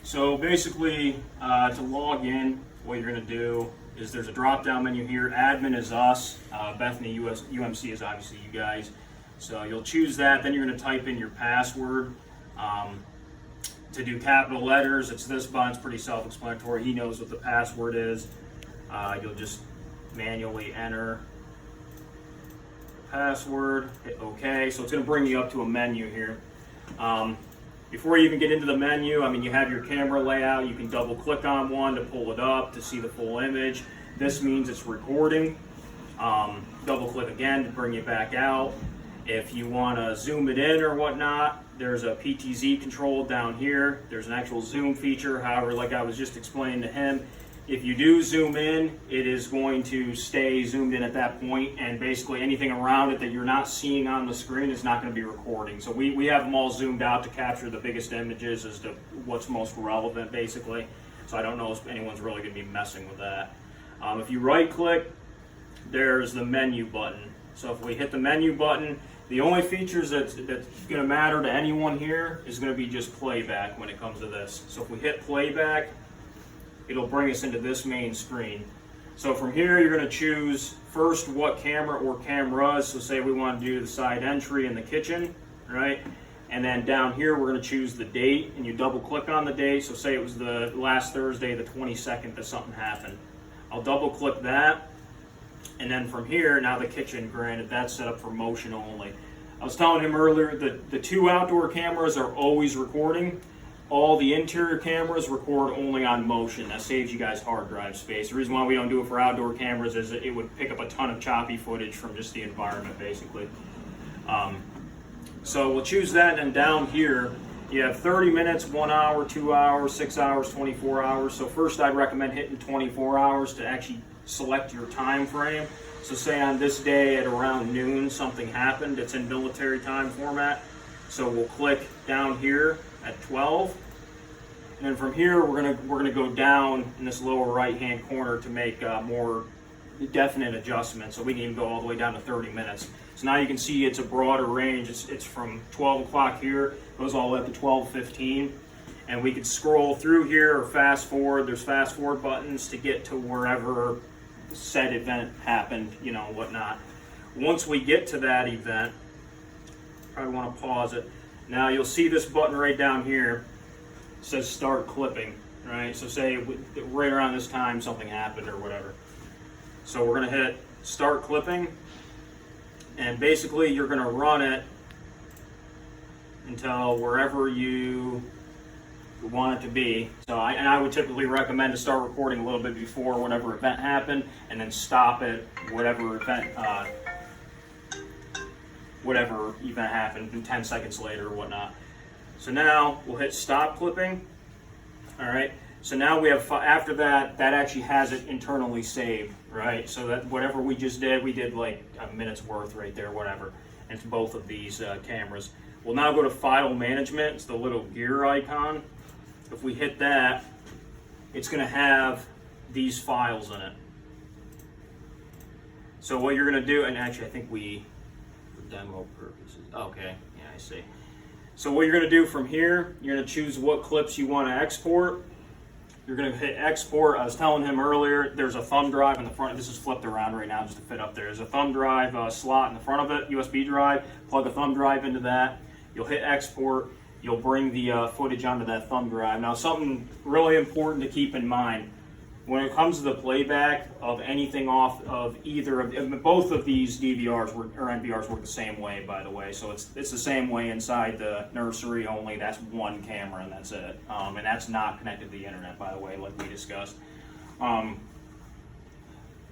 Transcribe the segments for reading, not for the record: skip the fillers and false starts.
So basically, to log in, what you're going to do is there's a drop-down menu here. Admin is us. Bethany UMC is obviously you guys. So you'll choose that. Then you're going to type in your password. To do capital letters, it's this button. It's pretty self-explanatory. He knows what the password is. You'll just manually enter the password. Hit OK. So it's going to bring you up to a menu here. Before you even get into the menu, you have your camera layout. You can double click on one to pull it up to see the full image. This means it's recording. Double click again to bring it back out. If you want to zoom it in or whatnot, there's a PTZ control down here. There's an actual zoom feature. However, like I was just explaining to him, if you do zoom in, it is going to stay zoomed in at that point, and basically anything around it that you're not seeing on the screen is not going to be recording. So we have them all zoomed out to capture the biggest images as to what's most relevant, basically. So I don't know if anyone's really going to be messing with that. If you right click, there's the menu button. So if we hit the menu button, the only features that's going to matter to anyone here is going to be just playback when it comes to this. So if we hit playback, it'll bring us into this main screen. So from here, you're going to choose first what camera or cameras. So say we want to do the side entry in the kitchen, right? And then down here, we're going to choose the date, and you double click on the date. So say it was the last Thursday, the 22nd, that something happened. I'll double click that. And then from here, now the kitchen, granted, that's set up for motion only. I was telling him earlier that the two outdoor cameras are always recording. All the interior cameras record only on motion. That saves you guys hard drive space. The reason why we don't do it for outdoor cameras is that it would pick up a ton of choppy footage from just the environment, basically. So we'll choose that, and down here, you have 30 minutes, 1 hour, 2 hours, 6 hours, 24 hours. So first I'd recommend hitting 24 hours to actually select your time frame. So say on this day at around noon something happened. It's in military time format. So we'll click down here at 12. And then from here we're gonna go down in this lower right hand corner to make more definite adjustments. So we can even go all the way down to 30 minutes. So now you can see it's a broader range. It's from 12 o'clock here, goes all the way up to 12:15. And we could scroll through here or fast forward. There's fast forward buttons to get to wherever said event happened, whatnot. Once we get to that event, probably want to pause it. Now you'll see this button right down here. It says start clipping, right? So say right around this time something happened or whatever. So we're going to hit start clipping, and basically you're going to run it until wherever you want it to be. So I would typically recommend to start recording a little bit before whatever event happened, and then stop it whatever event happened, and 10 seconds later or whatnot. So now we'll hit stop clipping. All right. So now we have, after that actually has it internally saved, right? So that whatever we just did, we did like a minute's worth right there, whatever. And it's both of these cameras. We'll now go to file management. It's the little gear icon. If we hit that, it's going to have these files in it. So what you're going to do, and actually I think for demo purposes, okay, yeah, I see. So what you're going to do from here, you're going to choose what clips you want to export. You're going to hit export. I was telling him earlier, there's a thumb drive in the front. This is flipped around right now just to fit up there. There's a thumb drive slot in the front of it, USB drive. Plug a thumb drive into that. You'll hit export. You'll bring the footage onto that thumb drive. Now, something really important to keep in mind, when it comes to the playback of anything off of either of both of these DVRs or NVRs work the same way, by the way. So it's the same way inside the nursery, only that's one camera and that's it. And that's not connected to the internet, by the way, like we discussed.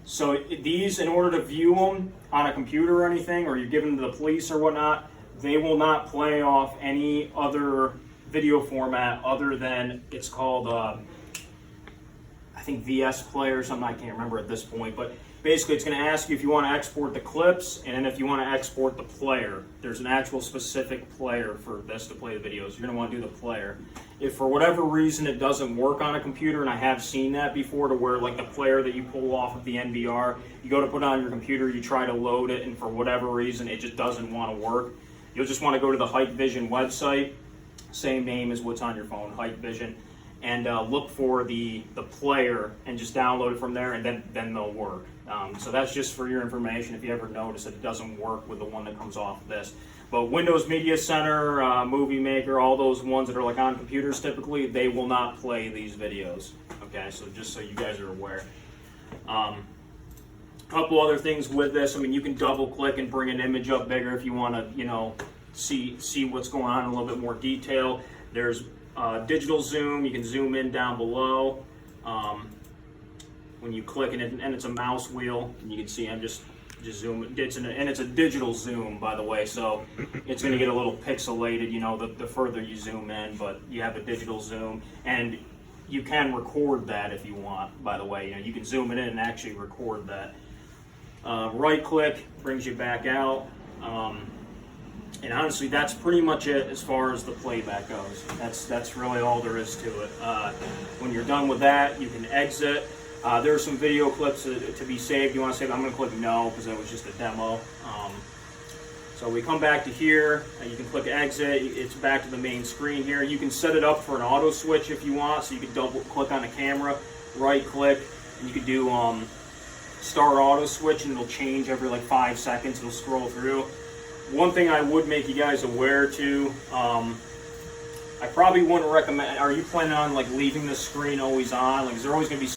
So these, in order to view them on a computer or anything, or you're giving them to the police or whatnot, they will not play off any other video format other than, it's called, I think VS Player or something, I can't remember at this point, but basically it's going to ask you if you want to export the clips, and then if you want to export the player. There's an actual specific player for this to play the videos. You're going to want to do the player. If for whatever reason it doesn't work on a computer, and I have seen that before, to where like the player that you pull off of the NVR, you go to put it on your computer, you try to load it, and for whatever reason it just doesn't want to work, you'll just want to go to the Hikvision website, same name as what's on your phone, Hikvision, and look for the player and just download it from there, and then they'll work. So that's just for your information if you ever notice that it doesn't work with the one that comes off this. But Windows Media Center, Movie Maker, all those ones that are like on computers typically, they will not play these videos. Okay, so just so you guys are aware. Couple other things with this. I mean, you can double click and bring an image up bigger if you want to, you know, see what's going on in a little bit more detail. There's digital zoom. You can zoom in down below. When you click and it's a mouse wheel, and you can see I'm just zooming. And it's a digital zoom, by the way, so it's going to get a little pixelated, you know, the further you zoom in. But you have a digital zoom, and you can record that if you want. By the way, you know, you can zoom it in and actually record that. Right click brings you back out, and honestly, that's pretty much it as far as the playback goes. That's really all there is to it. When you're done with that, you can exit. There are some video clips to be saved. You want to save? I'm going to click no because that was just a demo. So we come back to here. You can click exit. It's back to the main screen here. You can set it up for an auto switch if you want. So you can double click on the camera, right click, and you can do start auto switch, and it'll change every like 5 seconds. It'll scroll through. One thing I would make you guys aware to, I probably wouldn't recommend. Are you planning on like leaving the screen always on? Like, is there always going to be